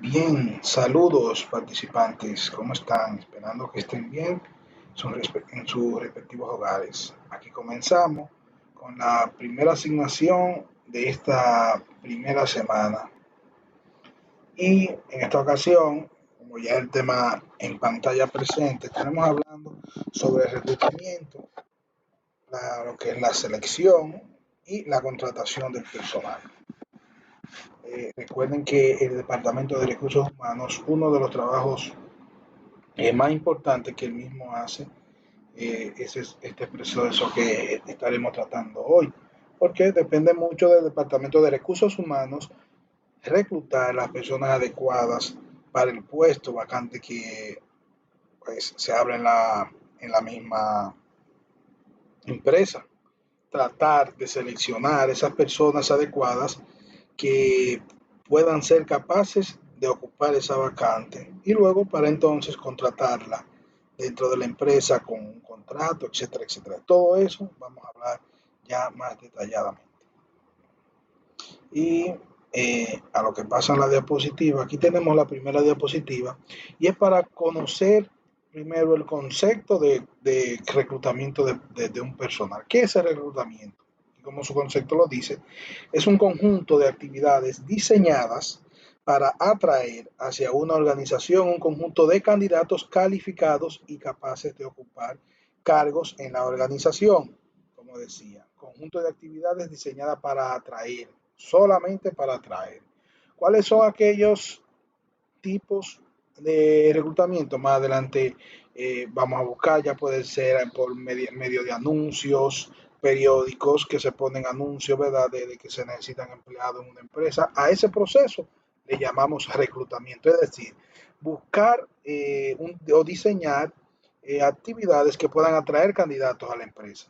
Bien, saludos participantes, ¿cómo están? Esperando que estén bien en sus respectivos hogares. Aquí comenzamos con la primera asignación de esta primera semana. Y en esta ocasión, como ya el tema en pantalla presente, estaremos hablando sobre el reclutamiento, lo que es la selección y la contratación del personal. Recuerden que el Departamento de Recursos Humanos, uno de los trabajos más importantes que él mismo hace, es este proceso que estaremos tratando hoy, porque depende mucho del Departamento de Recursos Humanos reclutar las personas adecuadas para el puesto vacante que pues, se abre en la misma empresa. Tratar de seleccionar esas personas adecuadas que puedan ser capaces de ocupar esa vacante y luego para entonces contratarla dentro de la empresa con un contrato, etcétera, etcétera. Todo eso vamos a hablar ya más detalladamente. Y a lo que pasa en la diapositiva, aquí tenemos la primera diapositiva y es para conocer primero el concepto de reclutamiento de un personal. ¿Qué es el reclutamiento? Como su concepto lo dice, es un conjunto de actividades diseñadas para atraer hacia una organización un conjunto de candidatos calificados y capaces de ocupar cargos en la organización. Como decía, conjunto de actividades diseñadas para atraer, solamente para atraer. ¿Cuáles son aquellos tipos de reclutamiento? Más adelante vamos a buscar, ya puede ser por medio de anuncios, periódicos que se ponen anuncios, ¿verdad? De que se necesitan empleados en una empresa. A ese proceso le llamamos reclutamiento, es decir, buscar o diseñar actividades que puedan atraer candidatos a la empresa.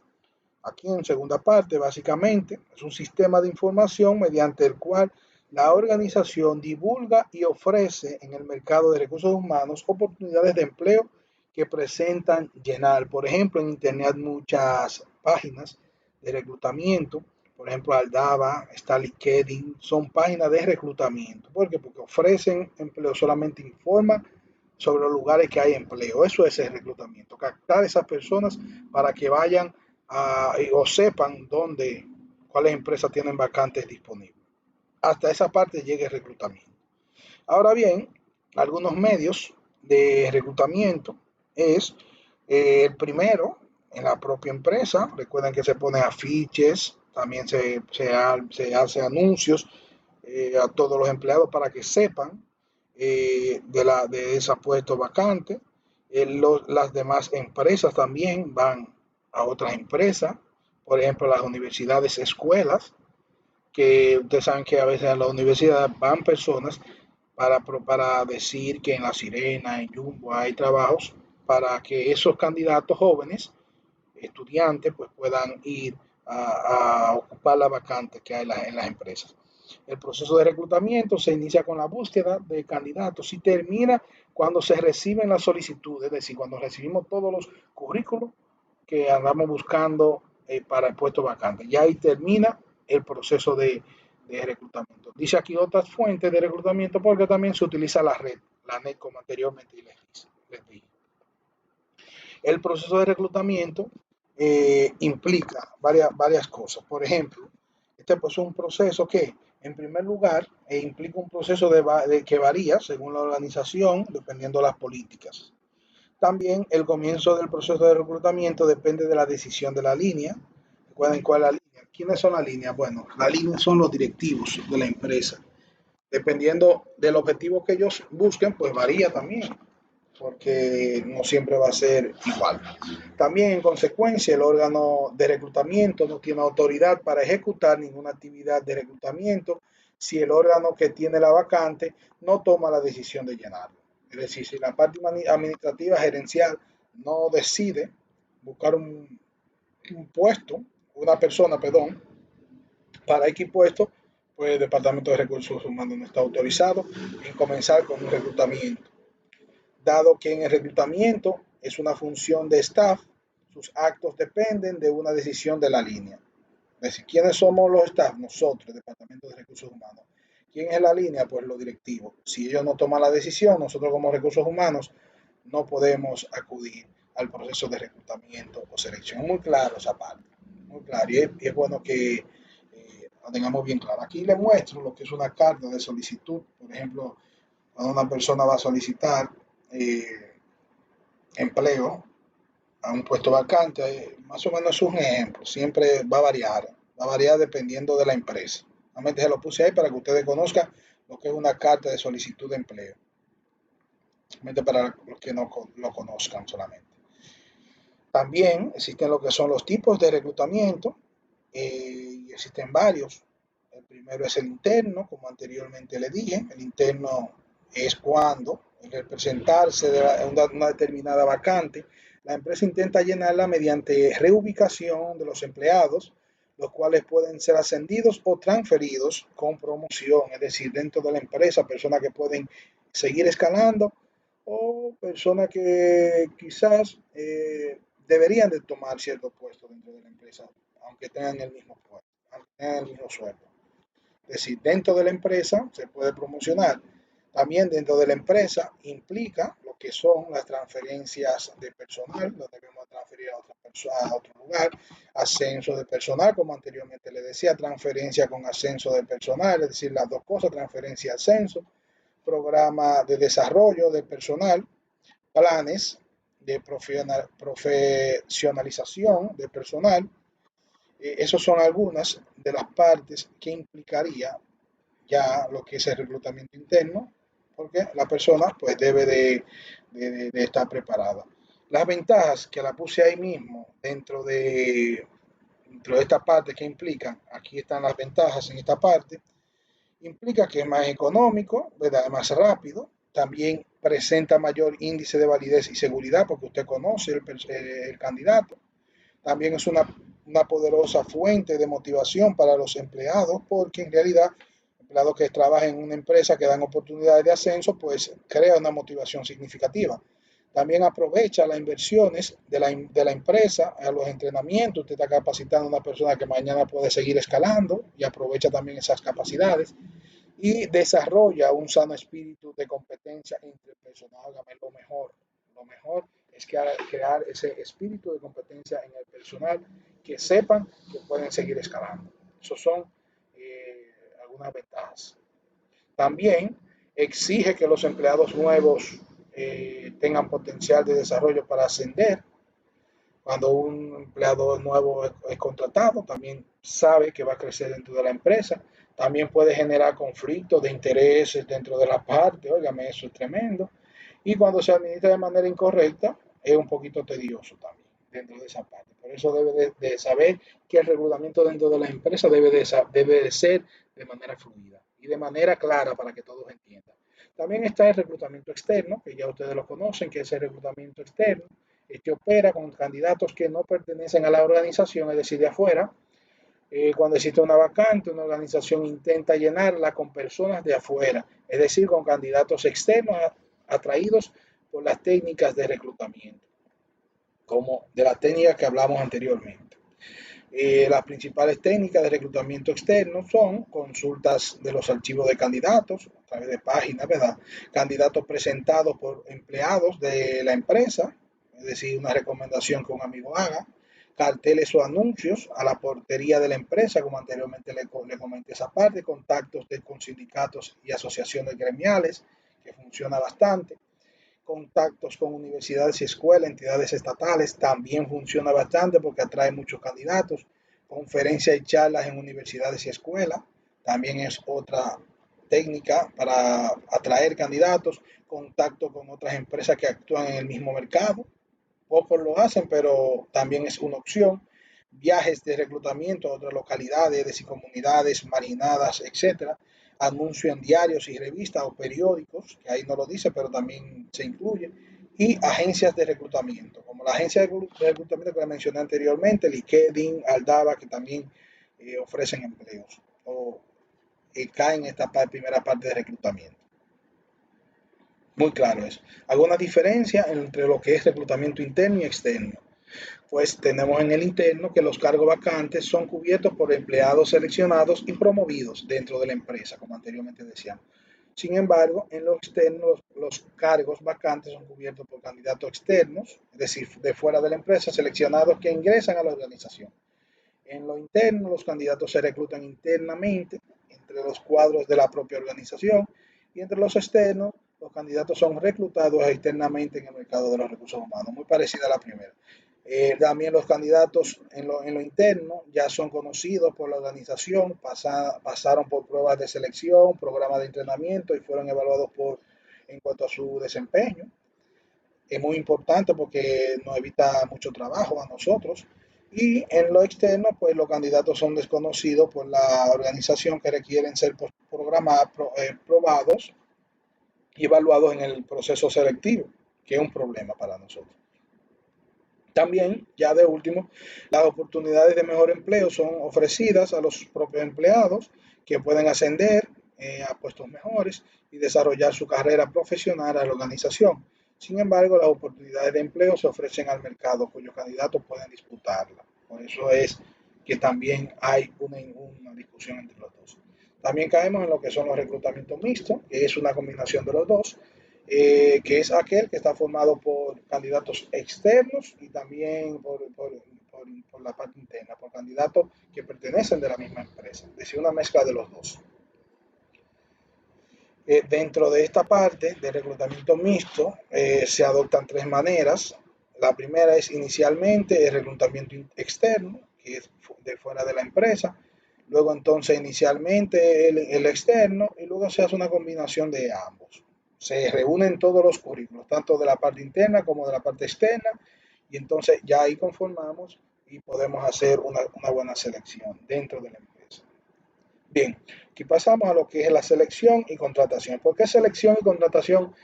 Aquí en segunda parte, básicamente, es un sistema de información mediante el cual la organización divulga y ofrece en el mercado de recursos humanos oportunidades de empleo que presentan llenar. Por ejemplo, en Internet hay muchas páginas de reclutamiento, por ejemplo, Aldaba, está LinkedIn, son páginas de reclutamiento. ¿Por qué? Porque ofrecen empleo, solamente informan sobre los lugares que hay empleo. Eso es el reclutamiento, captar a esas personas para que vayan o sepan cuáles empresas tienen vacantes disponibles. Hasta esa parte llega el reclutamiento. Ahora bien, algunos medios de reclutamiento es el primero en la propia empresa. Recuerden que se ponen afiches, también se hace anuncios a todos los empleados para que sepan de ese puesto vacante. Las demás empresas también van a otras empresas, por ejemplo, las universidades, escuelas, que ustedes saben que a veces a la universidad van personas para decir que en La Sirena, en Jumbo hay trabajos para que esos candidatos jóvenes, estudiantes, pues puedan ir a ocupar la vacante que hay en las empresas. El proceso de reclutamiento se inicia con la búsqueda de candidatos y termina cuando se reciben las solicitudes, es decir, cuando recibimos todos los currículos que andamos buscando para el puesto vacante. Ya ahí termina el proceso de reclutamiento. Dice aquí otras fuentes de reclutamiento porque también se utiliza la NET como anteriormente les dije. El proceso de reclutamiento implica varias cosas. Por ejemplo, este pues, es un proceso que, en primer lugar, implica un proceso que varía según la organización, dependiendo de las políticas. También el comienzo del proceso de reclutamiento depende de la decisión de la línea. Recuerden cuál es la línea. ¿Quiénes son las líneas? Bueno, las líneas son los directivos de la empresa. Dependiendo del objetivo que ellos busquen, pues varía también, porque no siempre va a ser igual. También, en consecuencia, el órgano de reclutamiento no tiene autoridad para ejecutar ninguna actividad de reclutamiento si el órgano que tiene la vacante no toma la decisión de llenarlo. Es decir, si la parte administrativa gerencial no decide buscar un puesto, una persona, perdón, para X puesto, pues el Departamento de Recursos Humanos no está autorizado en comenzar con un reclutamiento. Dado que en el reclutamiento es una función de staff, sus actos dependen de una decisión de la línea. Es decir, ¿quiénes somos los staff? Nosotros, el Departamento de Recursos Humanos. ¿Quién es la línea? Pues los directivos. Si ellos no toman la decisión, nosotros como recursos humanos no podemos acudir al proceso de reclutamiento o selección. Es muy claro esa parte, muy claro. Y es bueno que lo tengamos bien claro. Aquí les muestro lo que es una carta de solicitud. Por ejemplo, cuando una persona va a solicitar eh, empleo a un puesto vacante, más o menos es un ejemplo. Siempre va a variar dependiendo de la empresa. Realmente se lo puse ahí para que ustedes conozcan lo que es una carta de solicitud de empleo. Solamente para los que no lo conozcan solamente. También existen lo que son los tipos de reclutamiento, y existen varios. El primero es el interno, como anteriormente le dije. El interno es cuando, al presentarse de una determinada vacante, la empresa intenta llenarla mediante reubicación de los empleados, los cuales pueden ser ascendidos o transferidos con promoción, es decir, dentro de la empresa, personas que pueden seguir escalando o personas que quizás deberían de tomar cierto puesto dentro de la empresa, aunque tengan el mismo puesto, aunque tengan el mismo sueldo. Es decir, dentro de la empresa se puede promocionar. También dentro de la empresa implica lo que son las transferencias de personal, donde debemos transferir a otra persona a otro lugar, ascenso de personal, como anteriormente le decía, transferencia con ascenso de personal, es decir, las dos cosas, transferencia y ascenso, programa de desarrollo de personal, planes de profesionalización de personal. Esas son algunas de las partes que implicaría ya lo que es el reclutamiento interno, porque la persona pues debe de estar preparada. Las ventajas que la puse ahí mismo dentro de esta parte que implican, aquí están las ventajas en esta parte, implica que es más económico, ¿verdad? Es más rápido, también presenta mayor índice de validez y seguridad porque usted conoce el candidato. También es una poderosa fuente de motivación para los empleados porque en realidad empleados que trabajan en una empresa que dan oportunidades de ascenso, pues crea una motivación significativa. También aprovecha las inversiones de la empresa a los entrenamientos. Usted está capacitando a una persona que mañana puede seguir escalando y aprovecha también esas capacidades y desarrolla un sano espíritu de competencia entre el personal. Hágame lo mejor es crear ese espíritu de competencia en el personal, que sepan que pueden seguir escalando. Esos son algunas ventajas. También exige que los empleados nuevos tengan potencial de desarrollo para ascender. Cuando un empleado nuevo es contratado, también sabe que va a crecer dentro de la empresa. También puede generar conflictos de intereses dentro de la parte. Óigame, eso es tremendo. Y cuando se administra de manera incorrecta, es un poquito tedioso también dentro de esa parte. Por eso debe de saber que el regulamiento dentro de la empresa debe de ser de manera fluida y de manera clara para que todos entiendan. También está el reclutamiento externo, que ya ustedes lo conocen, que es el reclutamiento externo. Este opera con candidatos que no pertenecen a la organización, es decir, de afuera. Cuando existe una vacante, una organización intenta llenarla con personas de afuera, es decir, con candidatos externos atraídos por las técnicas de reclutamiento, como de las técnicas que hablamos anteriormente. Las principales técnicas de reclutamiento externo son consultas de los archivos de candidatos a través de páginas, ¿verdad? Candidatos presentados por empleados de la empresa, es decir, una recomendación que un amigo haga, carteles o anuncios a la portería de la empresa, como anteriormente le comenté esa parte, contactos con sindicatos y asociaciones gremiales, que funciona bastante, contactos con universidades y escuelas, entidades estatales, también funciona bastante porque atrae muchos candidatos, conferencias y charlas en universidades y escuelas, también es otra técnica para atraer candidatos, contacto con otras empresas que actúan en el mismo mercado, pocos lo hacen, pero también es una opción. Viajes de reclutamiento a otras localidades, de comunidades, marinadas, etcétera. Anuncio en diarios y revistas o periódicos, que ahí no lo dice, pero también se incluye. Y agencias de reclutamiento, como la agencia de reclutamiento que le mencioné anteriormente, LinkedIn, Aldaba, que también ofrecen empleos o caen en esta primera parte de reclutamiento. Muy claro eso. Alguna diferencia entre lo que es reclutamiento interno y externo. Pues tenemos en el interno que los cargos vacantes son cubiertos por empleados seleccionados y promovidos dentro de la empresa, como anteriormente decíamos. Sin embargo, en lo externo, los cargos vacantes son cubiertos por candidatos externos, es decir, de fuera de la empresa, seleccionados que ingresan a la organización. En lo interno, los candidatos se reclutan internamente entre los cuadros de la propia organización y entre los externos, los candidatos son reclutados externamente en el mercado de los recursos humanos, muy parecida a la primera. También los candidatos en lo interno ya son conocidos por la organización, pasaron por pruebas de selección, programas de entrenamiento y fueron evaluados en cuanto a su desempeño. Es muy importante porque nos evita mucho trabajo a nosotros. Y en lo externo, pues los candidatos son desconocidos por la organización que requieren ser programados, probados y evaluados en el proceso selectivo, que es un problema para nosotros. También, ya de último, las oportunidades de mejor empleo son ofrecidas a los propios empleados que pueden ascender a puestos mejores y desarrollar su carrera profesional a la organización. Sin embargo, las oportunidades de empleo se ofrecen al mercado cuyos candidatos pueden disputarla. Por eso es que también hay una discusión entre los dos. También caemos en lo que son los reclutamientos mixtos, que es una combinación de los dos, que es aquel que está formado por candidatos externos y también por la parte interna, por candidatos que pertenecen de la misma empresa, es decir, una mezcla de los dos. Dentro de esta parte de reclutamiento mixto se adoptan tres maneras. La primera es inicialmente el reclutamiento externo, que es de fuera de la empresa. Luego entonces inicialmente el externo y luego se hace una combinación de ambos. Se reúnen todos los currículos, tanto de la parte interna como de la parte externa, y entonces ya ahí conformamos y podemos hacer una buena selección dentro de la empresa. Bien, aquí pasamos a lo que es la selección y contratación. ¿Por qué selección y contratación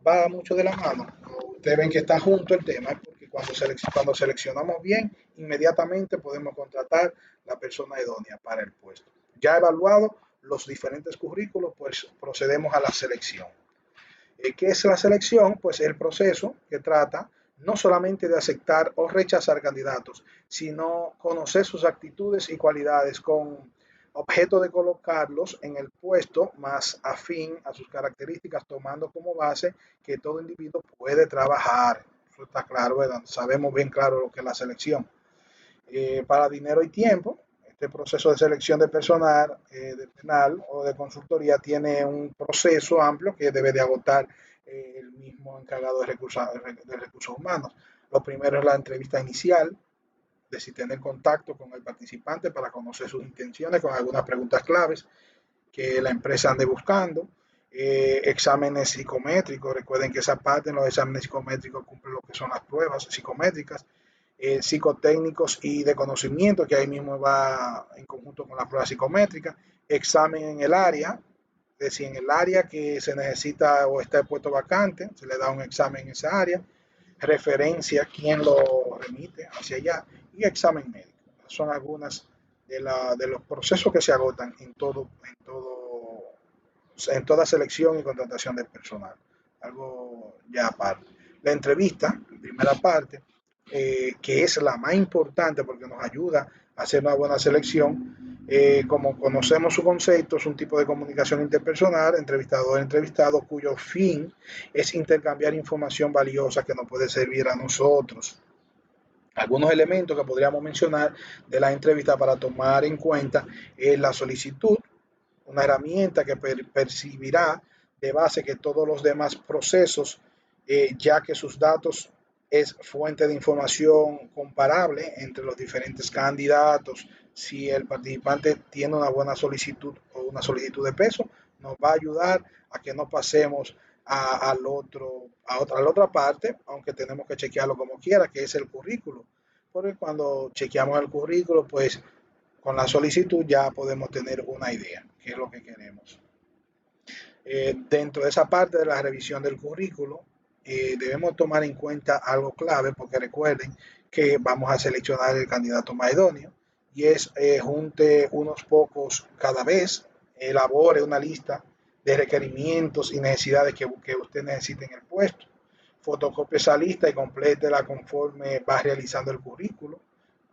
va mucho de la mano? Ustedes ven que está junto el tema, porque cuando seleccionamos bien, inmediatamente podemos contratar la persona idónea para el puesto. Ya evaluado los diferentes currículos, pues procedemos a la selección. ¿Qué es la selección? Pues el proceso que trata no solamente de aceptar o rechazar candidatos, sino conocer sus actitudes y cualidades con objeto de colocarlos en el puesto más afín a sus características, tomando como base que todo individuo puede trabajar. Eso está claro, ¿verdad? Sabemos bien claro lo que es la selección. Para dinero y tiempo, este proceso de selección de personal, de penal o de consultoría tiene un proceso amplio que debe de agotar el mismo encargado de recursos humanos. Lo primero es la entrevista inicial, de si tener contacto con el participante para conocer sus intenciones con algunas preguntas claves que la empresa ande buscando. Exámenes psicométricos, recuerden que esa parte en los exámenes psicométricos cumple lo que son las pruebas psicométricas, psicotécnicos y de conocimiento, que ahí mismo va en conjunto con la prueba psicométrica, examen en el área, es decir, en el área que se necesita o está el puesto vacante, se le da un examen en esa área, referencia, quién lo remite hacia allá, y examen médico. Son algunas de los procesos que se agotan en toda selección y contratación de personal. Algo ya aparte. La entrevista, en primera parte, que es la más importante porque nos ayuda a hacer una buena selección. Como conocemos su concepto, es un tipo de comunicación interpersonal, entrevistador-entrevistado, cuyo fin es intercambiar información valiosa que nos puede servir a nosotros. Algunos elementos que podríamos mencionar de la entrevista para tomar en cuenta es la solicitud, una herramienta que percibirá de base que todos los demás procesos, ya que sus datos es fuente de información comparable entre los diferentes candidatos. Si el participante tiene una buena solicitud o una solicitud de peso, nos va a ayudar a que no pasemos a la otra parte, aunque tenemos que chequearlo como quiera, que es el currículo. Porque cuando chequeamos el currículo, pues con la solicitud ya podemos tener una idea, qué es lo que queremos. Dentro de esa parte de la revisión del currículo, debemos tomar en cuenta algo clave, porque recuerden que vamos a seleccionar el candidato más idóneo, y es junte unos pocos cada vez, elabore una lista de requerimientos y necesidades que usted necesite en el puesto, fotocopie esa lista y complétela conforme va realizando el currículo.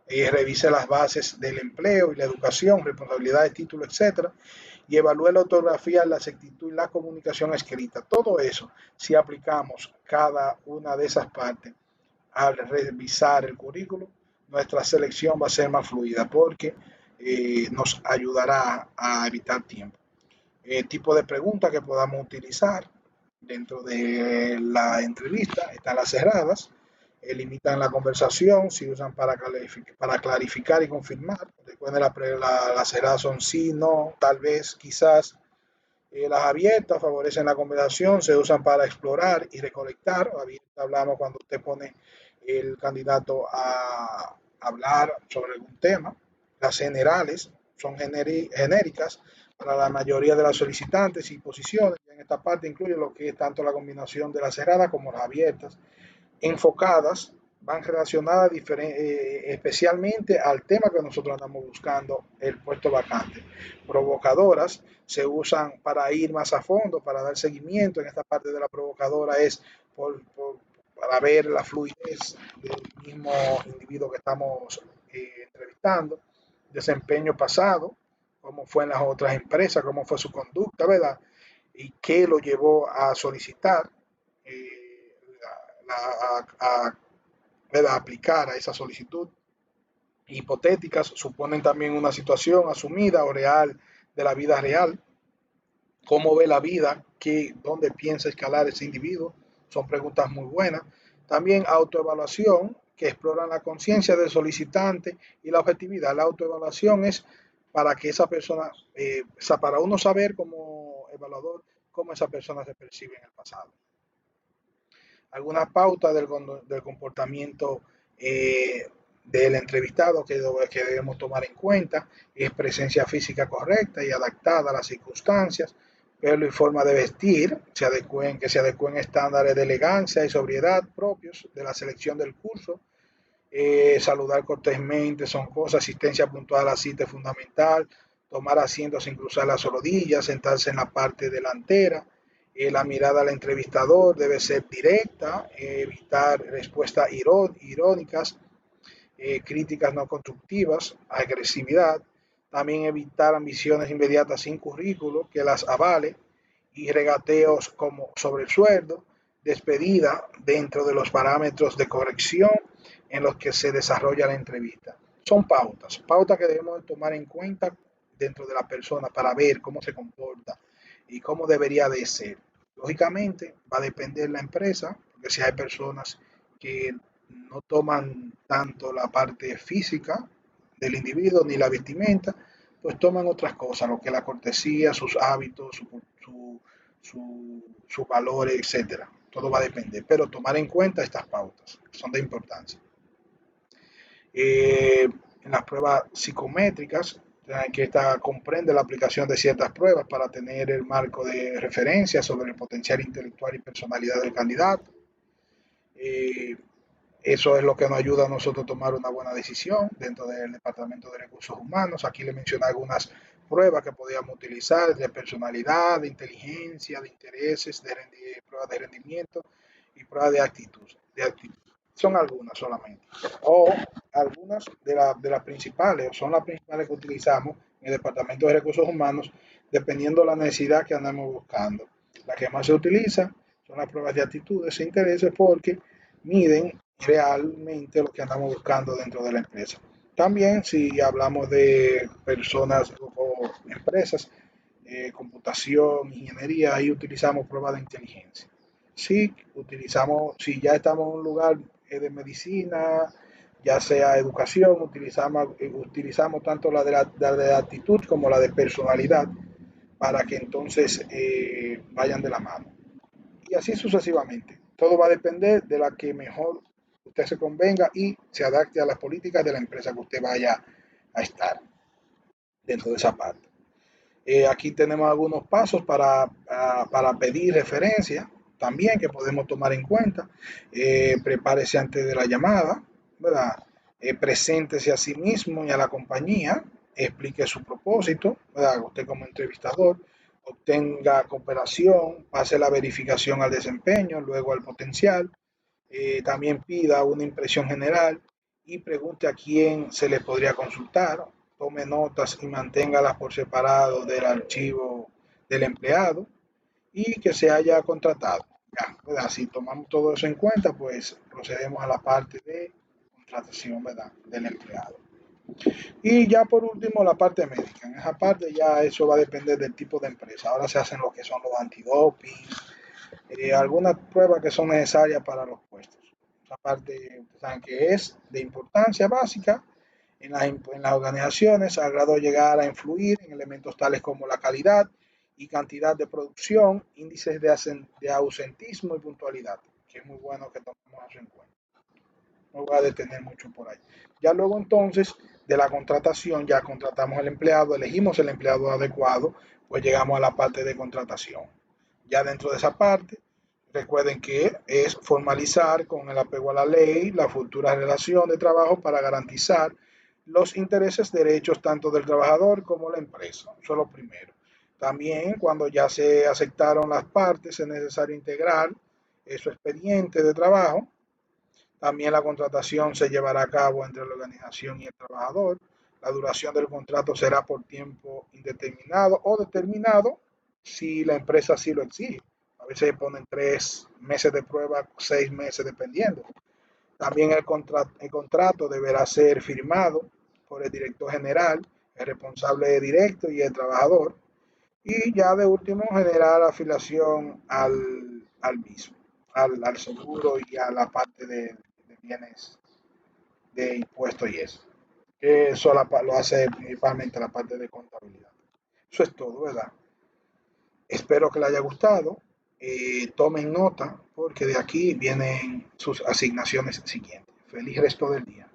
Revise las bases del empleo y la educación, responsabilidades, título, etcétera, y evalúe la ortografía, la exactitud y la comunicación escrita. Todo eso, si aplicamos cada una de esas partes al revisar el currículo, nuestra selección va a ser más fluida porque nos ayudará a evitar tiempo. Tipo de preguntas que podamos utilizar dentro de la entrevista están las cerradas, limitan la conversación, se usan para clarificar y confirmar. Recuerden, las cerradas son sí, no, tal vez, quizás. Las abiertas favorecen la conversación, se usan para explorar y recolectar. Abierta hablamos cuando usted pone el candidato a hablar sobre algún tema. Las generales son genéricas para la mayoría de las solicitantes y posiciones. En esta parte incluye lo que es tanto la combinación de las cerradas como las abiertas enfocadas, van relacionadas especialmente al tema que nosotros andamos buscando, el puesto vacante. Provocadoras se usan para ir más a fondo, para dar seguimiento. En esta parte de la provocadora es para ver la fluidez del mismo individuo que estamos entrevistando, desempeño pasado, cómo fue en las otras empresas, cómo fue su conducta, ¿verdad? Y qué lo llevó a solicitar. A aplicar a esa solicitud. Hipotéticas suponen también una situación asumida o real de la vida real. ¿Cómo ve la vida? ¿Dónde piensa escalar ese individuo? Son preguntas muy buenas. También autoevaluación, que exploran la conciencia del solicitante y la objetividad. La autoevaluación es para que esa persona, para uno saber como evaluador cómo esa persona se percibe en el pasado. Algunas pautas del comportamiento del entrevistado que debemos tomar en cuenta es presencia física correcta y adaptada a las circunstancias, pelo y forma de vestir, que se adecúen estándares de elegancia y sobriedad propios de la selección del curso. Saludar cortésmente son cosas, asistencia puntual a la cita es fundamental, tomar asiento sin cruzar las rodillas, sentarse en la parte delantera. La mirada al entrevistador debe ser directa, evitar respuestas irónicas, críticas no constructivas, agresividad, también evitar ambiciones inmediatas sin currículo que las avale y regateos como sobre el sueldo, despedida dentro de los parámetros de corrección en los que se desarrolla la entrevista. Son pautas que debemos tomar en cuenta dentro de la persona para ver cómo se comporta y cómo debería de ser. Lógicamente va a depender de la empresa, porque si hay personas que no toman tanto la parte física del individuo ni la vestimenta, pues toman otras cosas, lo que es la cortesía, sus hábitos, sus valores, etcétera. Todo va a depender, pero tomar en cuenta estas pautas son de importancia. En las pruebas psicométricas, que esta comprende la aplicación de ciertas pruebas para tener el marco de referencia sobre el potencial intelectual y personalidad del candidato. Eso es lo que nos ayuda a nosotros a tomar una buena decisión dentro del Departamento de Recursos Humanos. Aquí le mencioné algunas pruebas que podíamos utilizar de personalidad, de inteligencia, de intereses, pruebas de rendimiento y pruebas de actitud. Son algunas solamente. O algunas de las principales, o son las principales que utilizamos en el Departamento de Recursos Humanos, dependiendo de la necesidad que andamos buscando. La que más se utiliza son las pruebas de actitudes e intereses porque miden realmente lo que andamos buscando dentro de la empresa. También si hablamos de personas o empresas, computación, ingeniería, ahí utilizamos pruebas de inteligencia. Si ya estamos en un lugar de medicina, ya sea educación, utilizamos tanto la de actitud como la de personalidad para que entonces vayan de la mano. Y así sucesivamente. Todo va a depender de la que mejor usted se convenga y se adapte a las políticas de la empresa que usted vaya a estar dentro de esa parte. Aquí tenemos algunos pasos para pedir referencia también que podemos tomar en cuenta. Prepárese antes de la llamada, ¿verdad? Preséntese a sí mismo y a la compañía, explique su propósito, ¿verdad? Usted como entrevistador, obtenga cooperación, pase la verificación al desempeño, luego al potencial, También pida una impresión general y pregunte a quién se le podría consultar. Tome notas y manténgalas por separado del archivo del empleado y que se haya contratado. Ya, ¿verdad? Si tomamos todo eso en cuenta, pues procedemos a la parte de contratación, ¿verdad? Del empleado. Y ya por último, la parte médica. En esa parte ya eso va a depender del tipo de empresa. Ahora se hacen lo que son los antidoping, algunas pruebas que son necesarias para los puestos. Esa parte, saben que es de importancia básica en las organizaciones, al grado de llegar a influir en elementos tales como la calidad y cantidad de producción, índices de ausentismo y puntualidad, que es muy bueno que tomemos eso en cuenta. No voy a detener mucho por ahí. Ya luego entonces de la contratación, ya contratamos al empleado, elegimos el empleado adecuado, pues llegamos a la parte de contratación. Ya dentro de esa parte, recuerden que es formalizar con el apego a la ley la futura relación de trabajo para garantizar los intereses, derechos tanto del trabajador como la empresa. Eso es lo primero. También cuando ya se aceptaron las partes es necesario integrar su expediente de trabajo. También la contratación se llevará a cabo entre la organización y el trabajador. La duración del contrato será por tiempo indeterminado o determinado si la empresa así lo exige. A veces ponen 3 meses de prueba, 6 meses dependiendo. También el contrato deberá ser firmado por el director general, el responsable directo y el trabajador. Y ya de último generar afiliación al mismo, al seguro y a la parte de bienes de impuestos y eso. Que eso lo hace principalmente la parte de contabilidad. Eso es todo, ¿verdad? Espero que les haya gustado. Tomen nota porque de aquí vienen sus asignaciones siguientes. Feliz resto del día.